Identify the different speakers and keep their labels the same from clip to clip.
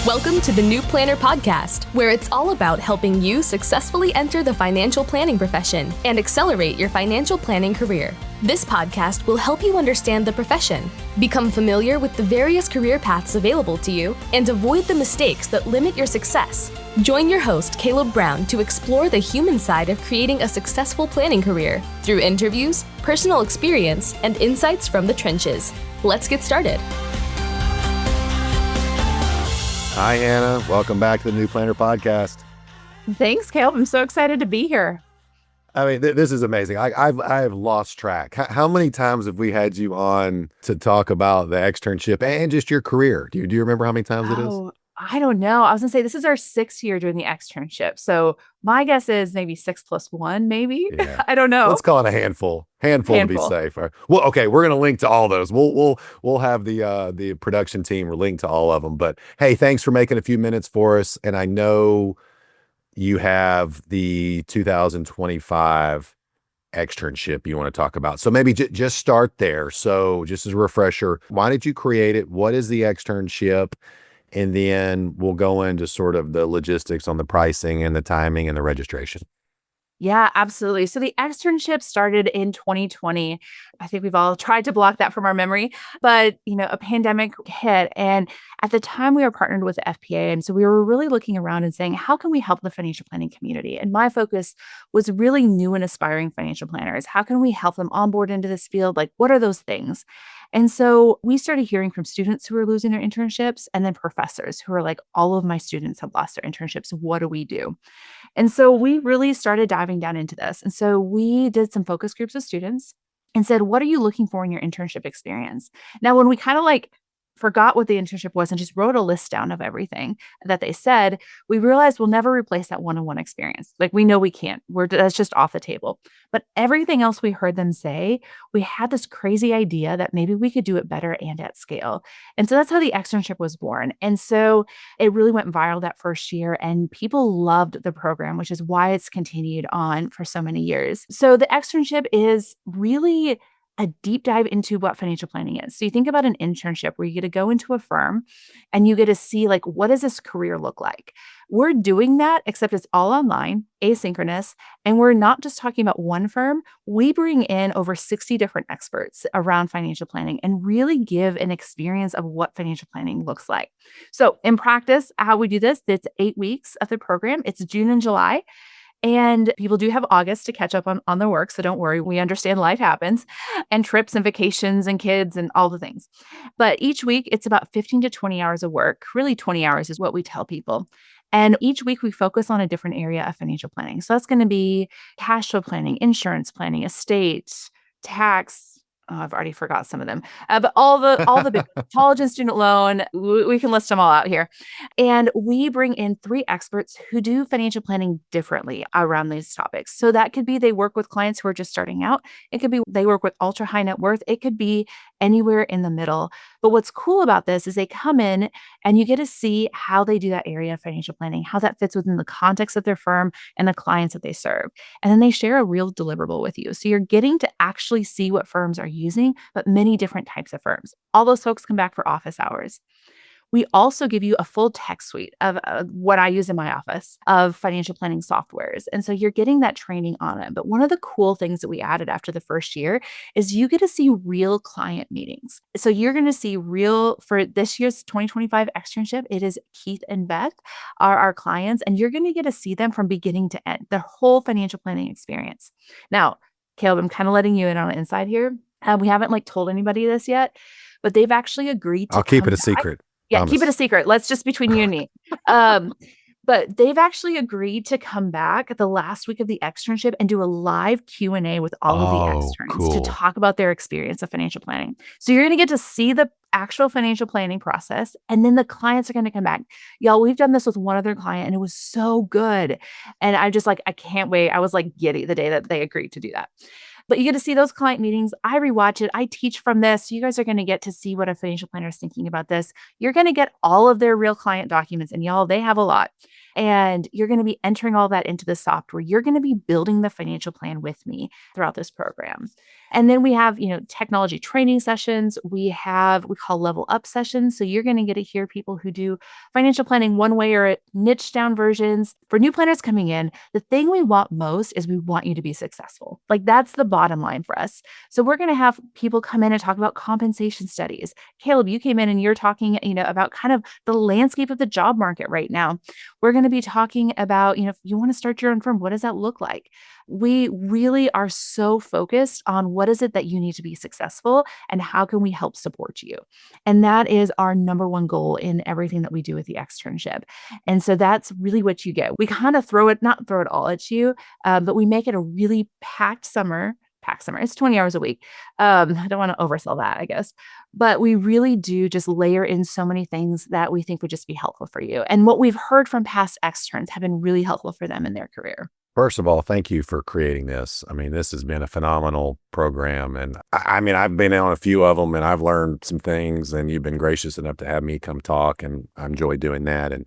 Speaker 1: Welcome to the New Planner Podcast, where it's all about helping you successfully enter the financial planning profession and accelerate your financial planning career. This podcast will help you understand the profession, become familiar with the various career paths available to you, and avoid the mistakes that limit your success. Join your host, Caleb Brown, to explore the human side of creating a successful planning career through interviews, personal experience, and insights from the trenches. Let's get started.
Speaker 2: Hi, Anna. Welcome back to the New Planner Podcast.
Speaker 3: Thanks, Caleb. I'm so excited to be here.
Speaker 2: I mean, this is amazing. I've lost track. How many times have we had you on to talk about the externship and just your career? Do you remember how many times it is?
Speaker 3: I don't know. I was going to say this is our 6th year doing the externship. So my guess is maybe 6 plus 1, maybe.
Speaker 2: Yeah.
Speaker 3: I don't know.
Speaker 2: Let's call it a handful to be safe. Well, okay, we're going to link to all those. We'll have the production team link to all of them. But hey, thanks for making a few minutes for us. And I know you have the 2025 externship you want to talk about. So maybe just start there. So just as a refresher, why did you create it? What is the externship? And then we'll go into sort of the logistics on the pricing and the timing and the registration.
Speaker 3: Yeah, absolutely. So the externship started in 2020. I think we've all tried to block that from our memory, but a pandemic hit. And at the time we were partnered with the FPA. And so we were really looking around and saying, how can we help the financial planning community? And my focus was really new and aspiring financial planners. How can we help them onboard into this field? Like, what are those things? And so we started hearing from students who were losing their internships and then professors who were like, all of my students have lost their internships. What do we do? And so we really started diving down into this. And so we did some focus groups with students and said, what are you looking for in your internship experience? Now, when we kind of forgot what the internship was and just wrote a list down of everything that they said, we realized we'll never replace that one-on-one experience. Like, we know we can't. That's just off the table. But everything else we heard them say, we had this crazy idea that maybe we could do it better and at scale. And so that's how the externship was born. And so it really went viral that first year, and people loved the program, which is why it's continued on for so many years. So the externship is really a deep dive into what financial planning is. So you think about an internship where you get to go into a firm and you get to see, like, what does this career look like? We're doing that, except it's all online, asynchronous, and we're not just talking about one firm. We bring in over 60 different experts around financial planning and really give an experience of what financial planning looks like. So in practice, how we do this, it's 8 weeks of the program. It's June and July. And people do have August to catch up on their work. So don't worry, we understand life happens and trips and vacations and kids and all the things. But each week, it's about 15 to 20 hours of work. Really, 20 hours is what we tell people. And each week, we focus on a different area of financial planning. So that's going to be cash flow planning, insurance planning, estate, tax. Oh, I've already forgot some of them, but all the big college and student loan, we can list them all out here. And we bring in 3 experts who do financial planning differently around these topics. So that could be they work with clients who are just starting out. It could be they work with ultra high net worth. It could be anywhere in the middle. But what's cool about this is they come in and you get to see how they do that area of financial planning, how that fits within the context of their firm and the clients that they serve. And then they share a real deliverable with you. So you're getting to actually see what firms are using, but many different types of firms. All those folks come back for office hours. We also give you a full tech suite of what I use in my office of financial planning softwares. And so you're getting that training on it. But one of the cool things that we added after the first year is you get to see real client meetings. So you're going to see for this year's 2025 externship, it is Keith and Beth are our clients, and you're going to get to see them from beginning to end, the whole financial planning experience. Now, Caleb, I'm kind of letting you in on the inside here. We haven't told anybody this yet, but they've actually agreed to
Speaker 2: I'll keep it a
Speaker 3: back.
Speaker 2: secret.
Speaker 3: Yeah,
Speaker 2: Promise.
Speaker 3: keep it a secret. Let's just between you and me. But they've actually agreed to come back the last week of the externship and do a live Q&A with all of the externs to talk about their experience of financial planning. So you're going to get to see the actual financial planning process, and then the clients are going to come back. Y'all, we've done this with one other client, and it was so good. And I can't wait. I was giddy the day that they agreed to do that. But you get to see those client meetings. I rewatch it. I teach from this. You guys are going to get to see what a financial planner is thinking about this. You're going to get all of their real client documents. And y'all, they have a lot. And you're going to be entering all that into the software. You're going to be building the financial plan with me throughout this program. And then we have, technology training sessions. We call level up sessions. So you're going to get to hear people who do financial planning one way or niche down versions. For new planners coming in, the thing we want most is we want you to be successful. Like that's the bottom line for us. So we're going to have people come in and talk about compensation studies. Caleb, you came in and you're talking, about kind of the landscape of the job market right now. We're going to be talking about, if you want to start your own firm, what does that look like? We really are so focused on what is it that you need to be successful and how can we help support you? And that is our number one goal in everything that we do with the externship. And so that's really what you get. We kind of not throw it all at you, but we make it a really packed summer. It's 20 hours a week. I don't want to oversell that, I guess. But we really do just layer in so many things that we think would just be helpful for you. And what we've heard from past externs have been really helpful for them in their career.
Speaker 2: First of all, thank you for creating this. I mean, this has been a phenomenal program. And I've been on a few of them and I've learned some things, and you've been gracious enough to have me come talk, and I enjoy doing that. And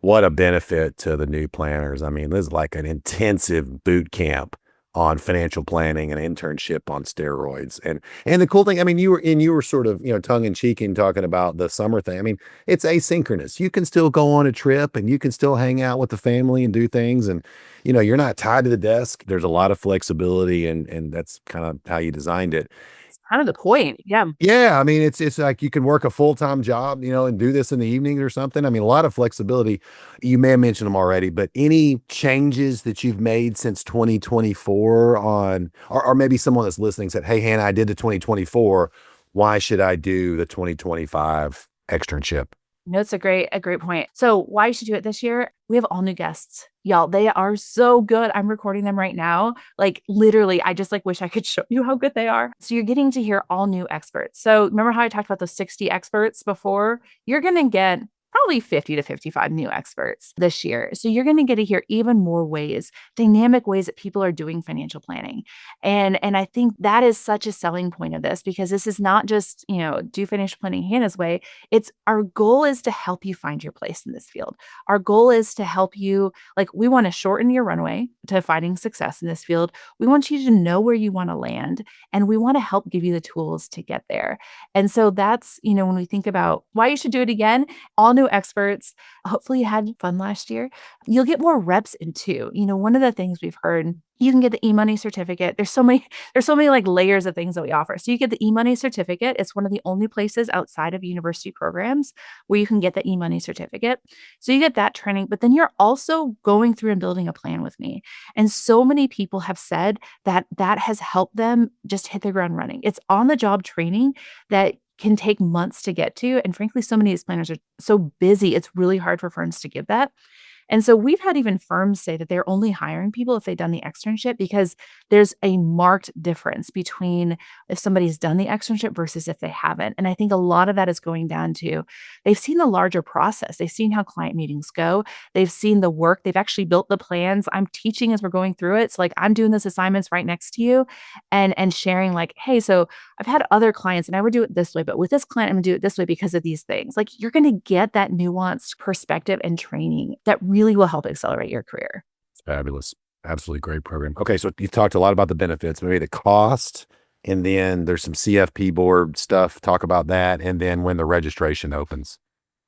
Speaker 2: what a benefit to the new planners. I mean, this is like an intensive boot camp on financial planning and internship on steroids. And the cool thing, I mean, you were sort of, tongue in cheek in talking about the summer thing. I mean, it's asynchronous. You can still go on a trip and you can still hang out with the family and do things. And, you're not tied to the desk. There's a lot of flexibility, and that's kind of how you designed it.
Speaker 3: It's kind of the point. Yeah.
Speaker 2: Yeah. I mean, it's like you can work a full-time job, and do this in the evening or something. I mean, a lot of flexibility. You may have mentioned them already, but any changes that you've made since 2024 or maybe someone that's listening said, hey, Hannah, I did the 2024. Why should I do the 2025 externship?
Speaker 3: No, it's a great point. So why you should do it this year? We have all new guests. Y'all, they are so good. I'm recording them right now. Like literally, I just wish I could show you how good they are. So you're getting to hear all new experts. So remember how I talked about those 60 experts before? You're going to get probably 50 to 55 new experts this year. So you're going to get to hear even more dynamic ways that people are doing financial planning. And I think that is such a selling point of this, because this is not just, do financial planning Hannah's way. It's our goal is to help you find your place in this field. Our goal is to help you, we want to shorten your runway to finding success in this field. We want you to know where you want to land, and we want to help give you the tools to get there. And so that's, when we think about why you should do it again, all new experts. Hopefully you had fun last year. You'll get more reps in too. One of the things we've heard, you can get the e-money certificate. There's so many layers of things that we offer. So you get the e-money certificate. It's one of the only places outside of university programs where you can get the e-money certificate. So you get that training, but then you're also going through and building a plan with me. And so many people have said that has helped them just hit the ground running. It's on the job training that can take months to get to. And frankly, so many of these planners are so busy, it's really hard for firms to give that. And so we've had even firms say that they're only hiring people if they've done the externship, because there's a marked difference between if somebody's done the externship versus if they haven't. And I think a lot of that is going down to they've seen the larger process. They've seen how client meetings go. They've seen the work. They've actually built the plans. I'm teaching as we're going through it. So I'm doing this assignments right next to you and sharing hey, so I've had other clients and I would do it this way, but with this client, I'm gonna do it this way because of these things. You're going to get that nuanced perspective and training that really will help accelerate your career.
Speaker 2: It's fabulous. Absolutely great program. Okay. So you've talked a lot about the benefits, maybe the cost, and then there's some CFP board stuff. Talk about that. And then when the registration opens.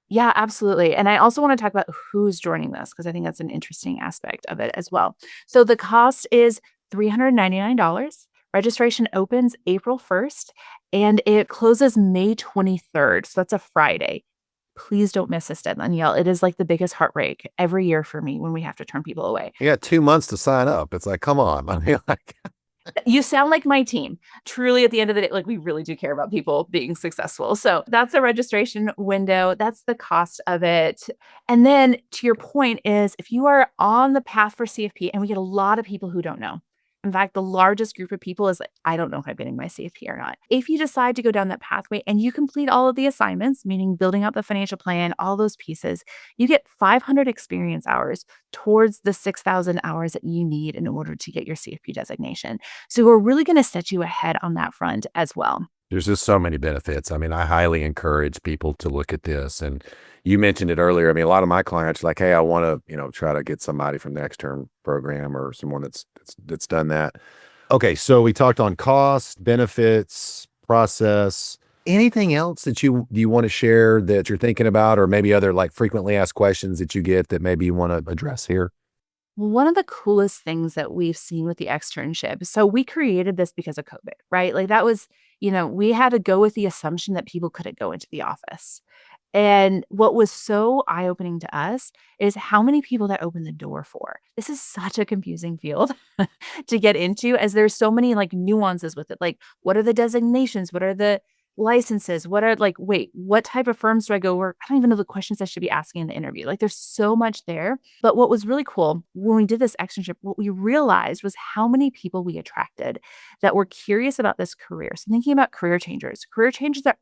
Speaker 3: Yeah, absolutely. And I also want to talk about who's joining this, because I think that's an interesting aspect of it as well. So the cost is $399. Registration opens April 1st and it closes May 23rd. So that's a Friday. Please don't miss this deadline, y'all. It is the biggest heartbreak every year for me when we have to turn people away.
Speaker 2: You got 2 months to sign up. It's come on. I mean,
Speaker 3: You sound like my team. Truly, at the end of the day, we really do care about people being successful. So that's a registration window. That's the cost of it. And then to your point is, if you are on the path for CFP, and we get a lot of people who don't know. In fact, the largest group of people is I don't know if I'm getting my CFP or not. If you decide to go down that pathway and you complete all of the assignments, meaning building out the financial plan, all those pieces, you get 500 experience hours towards the 6,000 hours that you need in order to get your CFP designation. So we're really going to set you ahead on that front as well.
Speaker 2: There's just so many benefits. I mean, I highly encourage people to look at this. And, you mentioned it earlier. I mean, a lot of my clients are like, hey, I want to, try to get somebody from the extern program or someone that's done that. Okay, so we talked on cost, benefits, process. Anything else that you want to share that you're thinking about, or maybe other like frequently asked questions that you get that maybe you want to address here?
Speaker 3: Well, one of the coolest things that we've seen with the externship, so we created this because of COVID, right? Like that was, we had to go with the assumption that people couldn't go into the office. And what was so eye-opening to us is how many people that opened the door for. This is such a confusing field to get into, as there's so many like nuances with it. Like, what are the designations? What are the licenses? What are like, wait, what type of firms do I go work? I don't even know the questions I should be asking in the interview. Like, there's so much there. But what was really cool when we did this externship, what we realized was how many people we attracted that were curious about this career. So thinking about career changers are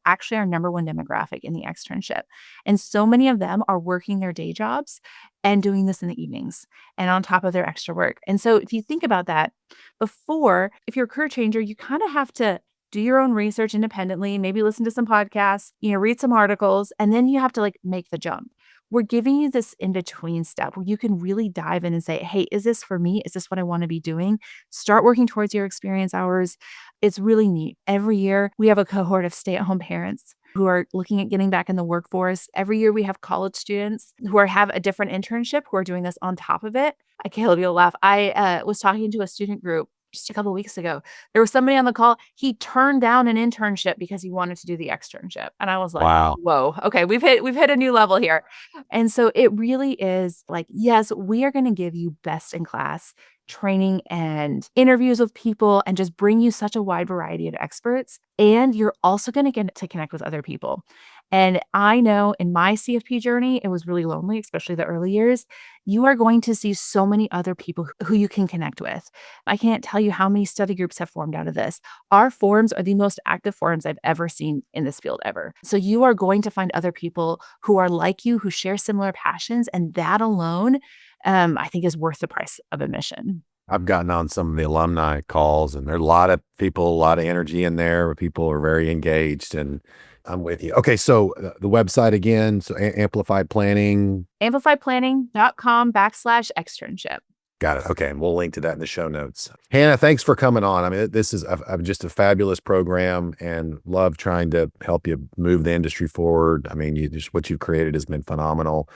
Speaker 3: actually our number one demographic in the externship. And so many of them are working their day jobs and doing this in the evenings and on top of their extra work. And so if you think about that, before, if you're a career changer, you kind of have to do your own research independently, maybe listen to some podcasts, read some articles, and then you have to like make the jump. We're giving you this in-between step where you can really dive in and say, hey, is this for me? Is this what I want to be doing? Start working towards your experience hours. It's really neat. Every year we have a cohort of stay-at-home parents who are looking at getting back in the workforce. Every year we have college students who have a different internship who are doing this on top of it. I can't you'll laugh. I was talking to a student group just a couple of weeks ago. There was somebody on the call. He turned down an internship because he wanted to do the externship. And I was like,
Speaker 2: Wow.
Speaker 3: whoa, okay, we've hit a new level here. And so it really is like, yes, we are going to give you best in class training and interviews with people and just bring you such a wide variety of experts. And you're also going to get to connect with other people. And I know in my CFP journey, it was really lonely, especially the early years. You are going to see so many other people who you can connect with. I can't tell you how many study groups have formed out of this. Our forums are the most active forums I've ever seen in this field ever. So you are going to find other people who are like you, who share similar passions. And that alone, I think is worth the price of admission.
Speaker 2: I've gotten on some of the alumni calls, and there are a lot of people, a lot of energy in there where people are very engaged, and I'm with you. Okay, so the website again, so Amplified Planning.
Speaker 3: Amplifiedplanning.com/externship.
Speaker 2: Got it. Okay, and we'll link to that in the show notes. Hannah, thanks for coming on. I mean, this is just a fabulous program, and love trying to help you move the industry forward. I mean, what you've created has been phenomenal.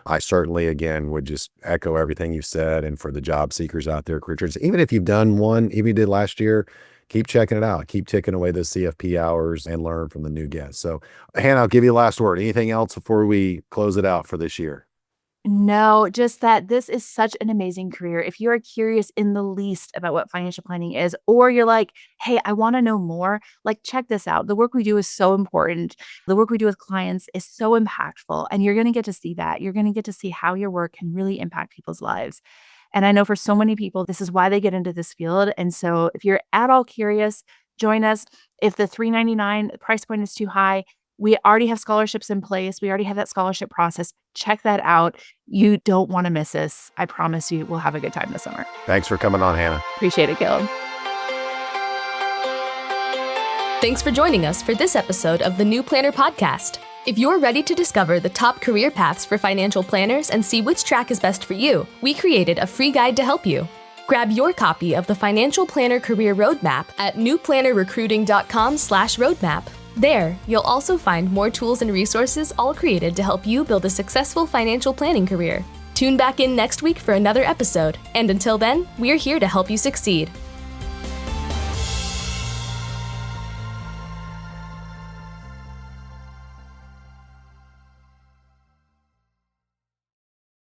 Speaker 2: I certainly, again, would just echo everything you said. And for the job seekers out there, career traders, even if you've done one, even if you did last year, keep checking it out. Keep ticking away those CFP hours and learn from the new guests. So, Hannah, I'll give you the last word. Anything else before we close it out for this year?
Speaker 3: No, just that this is such an amazing career. If you're curious in the least about what financial planning is, or you're like, hey, I want to know more, like check this out. The work we do is so important. The work we do with clients is so impactful. And you're going to get to see that. You're going to get to see how your work can really impact people's lives. And I know for so many people, this is why they get into this field. And so if you're at all curious, join us. If the $399 price point is too high, we already have scholarships in place. We already have that scholarship process. Check that out. You don't want to miss this. I promise you we'll have a good time this summer.
Speaker 2: Thanks for coming on, Hannah.
Speaker 3: Appreciate it, Caleb.
Speaker 1: Thanks for joining us for this episode of the New Planner Podcast. If you're ready to discover the top career paths for financial planners and see which track is best for you, we created a free guide to help you. Grab your copy of the Financial Planner Career Roadmap at newplannerrecruiting.com/roadmap. There, you'll also find more tools and resources all created to help you build a successful financial planning career. Tune back in next week for another episode, and until then, we're here to help you succeed.